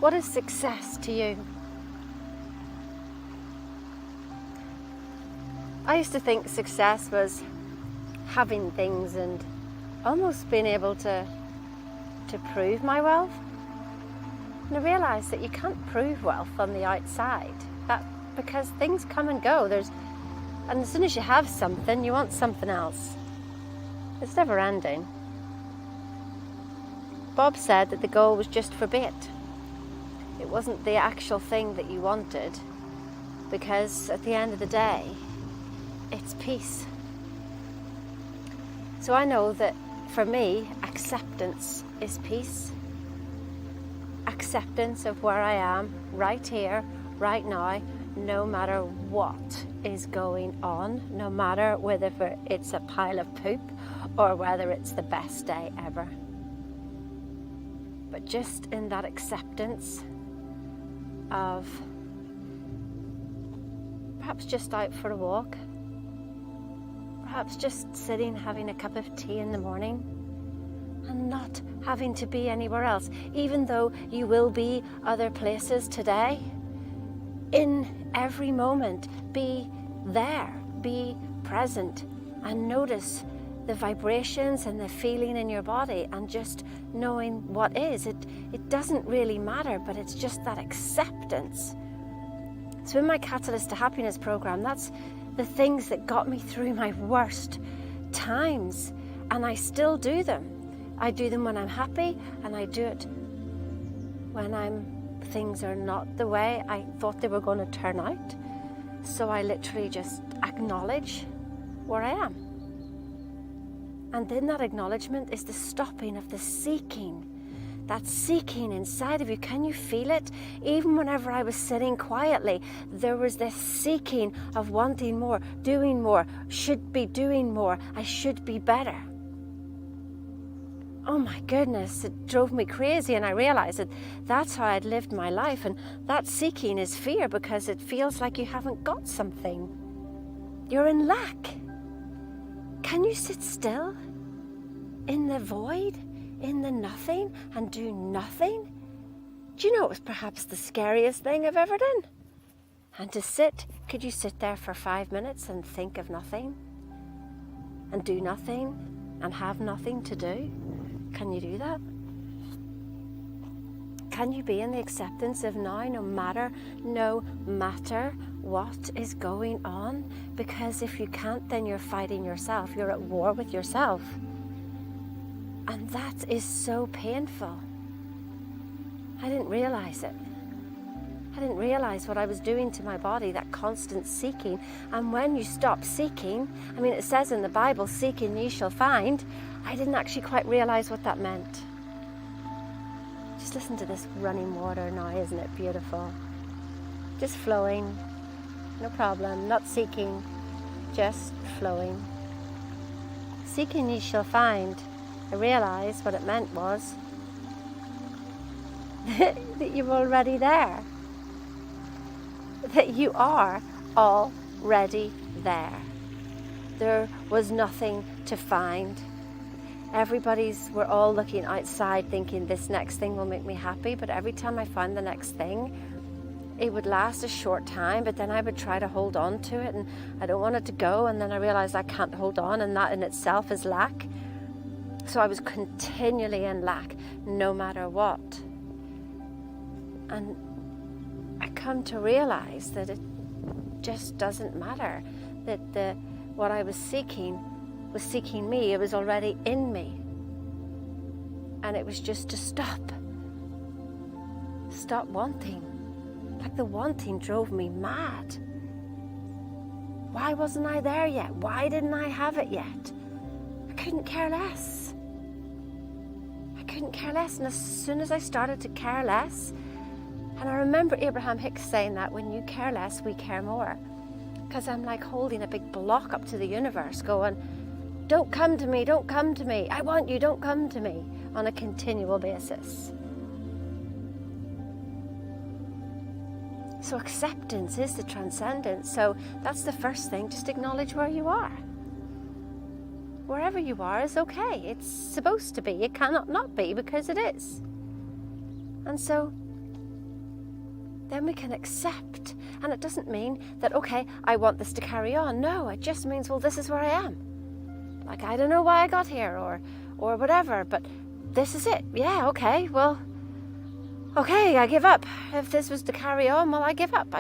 What is success to you? I used to think success was having things and almost being able to prove my wealth. And I realised that you can't prove wealth on the outside, because things come and go. And as soon as you have something, you want something else. It's never ending. Bob said that the goal was just for bait. It wasn't the actual thing that you wanted, because at the end of the day, it's peace. So I know that for me, acceptance is peace. Acceptance of where I am, right here, right now, no matter what is going on, no matter whether it's a pile of poop or whether it's the best day ever. But just in that acceptance of perhaps just out for a walk, perhaps just sitting having a cup of tea in the morning and not having to be anywhere else, even though you will be other places today. In every moment, be there, be present, and notice the vibrations and the feeling in your body, and just knowing what is. It doesn't really matter, but it's just that acceptance. So in my Catalyst to Happiness program, that's the things that got me through my worst times, and I still do them. I do them when I'm happy, and I do it when things are not the way I thought they were going to turn out. So I literally just acknowledge where I am. And then that acknowledgement is the stopping of the seeking. That seeking inside of you. Can you feel it? Even whenever I was sitting quietly, there was this seeking of wanting more, doing more, should be doing more, I should be better. Oh my goodness, it drove me crazy, and I realized that that's how I'd lived my life, and that seeking is fear, because it feels like you haven't got something. You're in lack. Can you sit still in the void, in the nothing, and do nothing? Do you know it was perhaps the scariest thing I've ever done? And to sit, could you sit there for 5 minutes and think of nothing? And do nothing? And have nothing to do? Can you do that? Can you be in the acceptance of now, no matter what is going on? Because if you can't, then you're fighting yourself. You're at war with yourself. And that is so painful. I didn't realize it. I didn't realize what I was doing to my body, that constant seeking. And when you stop seeking, it says in the Bible, seek and ye shall find. I didn't actually quite realize what that meant. Just listen to this running water now, isn't it beautiful? Just flowing, no problem, not seeking, just flowing. Seek and ye shall find. I realized what it meant was that you're already there. That you are already there. There was nothing to find. We're all looking outside thinking this next thing will make me happy, but every time I found the next thing, it would last a short time, but then I would try to hold on to it, and I don't want it to go, and then I realized I can't hold on, and that in itself is lack. So I was continually in lack, no matter what. And I come to realize that it just doesn't matter, that what I was seeking me. It was already in me, and it was just to stop wanting. Like the wanting drove me mad. Why wasn't I there yet? Why didn't I have it yet? I couldn't care less. And as soon as I started to care less, and I remember Abraham Hicks saying that when you care less, we care more. Because I'm like holding a big block up to the universe going, don't come to me, don't come to me. I want you, don't come to me, on a continual basis. So acceptance is the transcendence. So that's the first thing, just acknowledge where you are. Wherever you are is okay. It's supposed to be. It cannot not be, because it is. And so then we can accept. And it doesn't mean that, okay, I want this to carry on. No, it just means, well, this is where I am. Like, I don't know why I got here or whatever, but this is it. Yeah, okay, well, okay, I give up. If this was to carry on, well, I give up.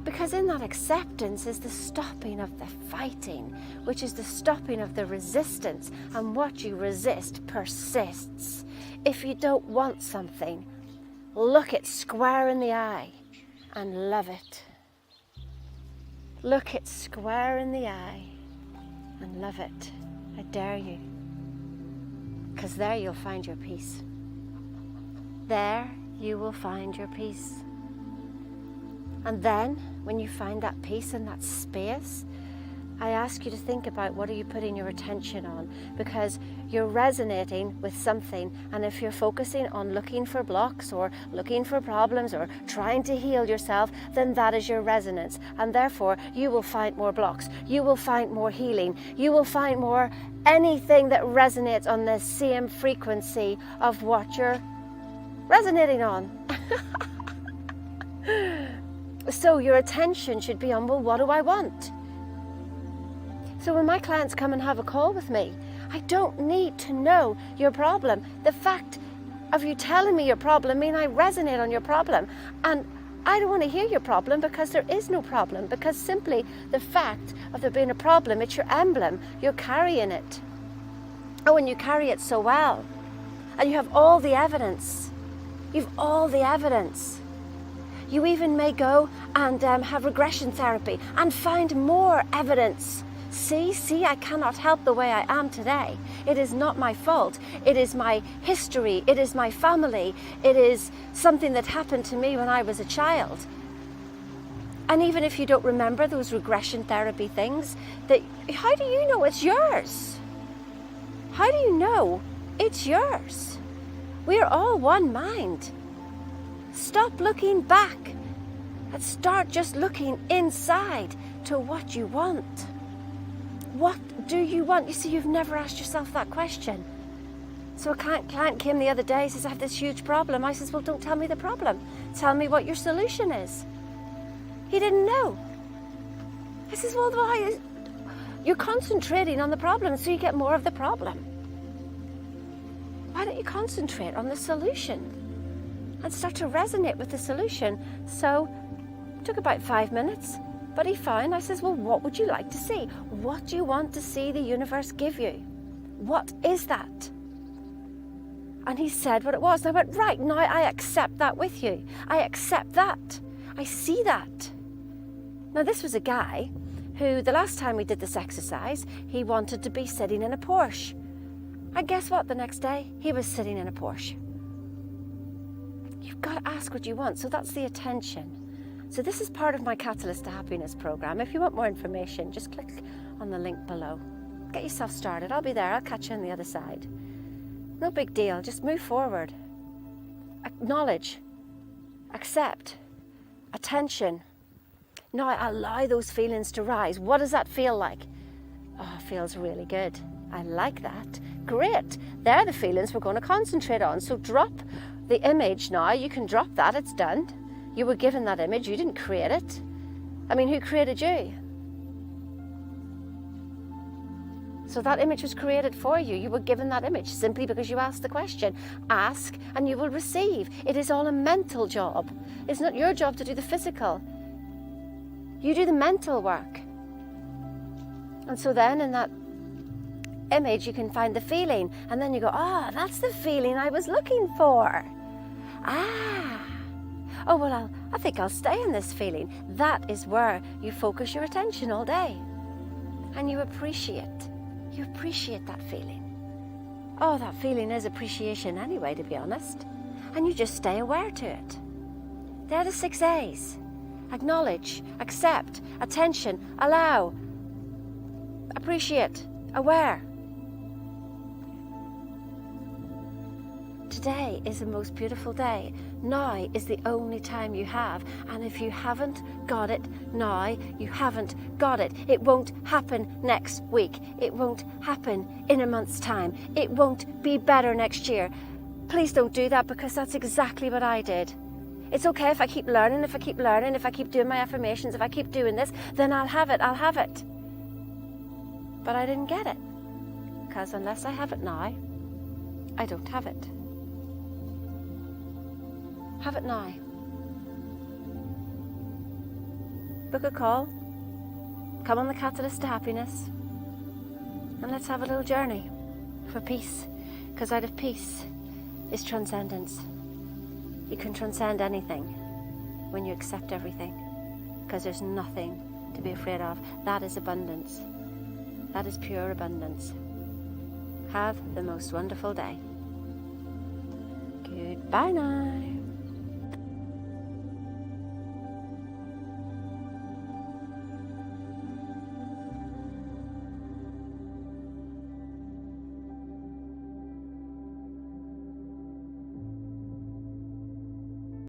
Because in that acceptance is the stopping of the fighting, which is the stopping of the resistance. And what you resist persists. If you don't want something, look it square in the eye and love it. Look it square in the eye and love it. I dare you. Because there you'll find your peace. There you will find your peace. And then, when you find that peace and that space, I ask you to think about, what are you putting your attention on? Because you're resonating with something, and if you're focusing on looking for blocks or looking for problems or trying to heal yourself, then that is your resonance. And therefore, you will find more blocks. You will find more healing. You will find more anything that resonates on the same frequency of what you're resonating on. So your attention should be on, well, what do I want? So when my clients come and have a call with me, I don't need to know your problem. The fact of you telling me your problem means I resonate on your problem. And I don't want to hear your problem, because there is no problem. Because simply the fact of there being a problem, it's your emblem. You're carrying it. Oh, and you carry it so well. And you have all the evidence. You've all the evidence. You even may go and have regression therapy and find more evidence. See, I cannot help the way I am today. It is not my fault. It is my history. It is my family. It is something that happened to me when I was a child. And even if you don't remember those regression therapy things, how do you know it's yours? How do you know it's yours? We are all one mind. Stop looking back and start just looking inside to what you want. What do you want? You see, you've never asked yourself that question. So a client came the other day, says, I have this huge problem. I says, well, don't tell me the problem. Tell me what your solution is. He didn't know. I says, well, why? You're concentrating on the problem, so you get more of the problem. Why don't you concentrate on the solution and start to resonate with the solution? So it took about 5 minutes, but he found, I says, well, what would you like to see? What do you want to see the universe give you? What is that? And he said what it was. And I went, right, now I accept that with you. I accept that. I see that. Now, this was a guy who, the last time we did this exercise, he wanted to be sitting in a Porsche. And guess what? The next day, he was sitting in a Porsche. You've got to ask what you want. So that's the attention. So this is part of my Catalyst to Happiness program. If you want more information, just click on the link below. Get yourself started. I'll be there. I'll catch you on the other side. No big deal. Just move forward. Acknowledge. Accept. Attention. Now allow those feelings to rise. What does that feel like? Oh, it feels really good. I like that. Great. They're the feelings we're going to concentrate on. So drop the image now. You can drop that. It's done. You were given that image. You didn't create it. I mean, who created you? So that image was created for you. You were given that image simply because you asked the question. Ask and you will receive. It is all a mental job. It's not your job to do the physical. You do the mental work. And so then in that image, you can find the feeling. And then you go, that's the feeling I was looking for. Oh, well, I think I'll stay in this feeling. That is where you focus your attention all day. And you appreciate that feeling. Oh, that feeling is appreciation anyway, to be honest. And you just stay aware to it. They're the 6 A's. Acknowledge, accept, attention, allow, appreciate, aware. Today is the most beautiful day. Now is the only time you have. And if you haven't got it now, you haven't got it. It won't happen next week. It won't happen in a month's time. It won't be better next year. Please don't do that, because that's exactly what I did. It's okay if I keep learning, if I keep learning, if I keep doing my affirmations, if I keep doing this, then I'll have it, I'll have it. But I didn't get it. Because unless I have it now, I don't have it. Have it now. Book a call. Come on the catalyst to happiness. And let's have a little journey for peace. Because out of peace is transcendence. You can transcend anything when you accept everything. Because there's nothing to be afraid of. That is abundance. That is pure abundance. Have the most wonderful day. Goodbye now.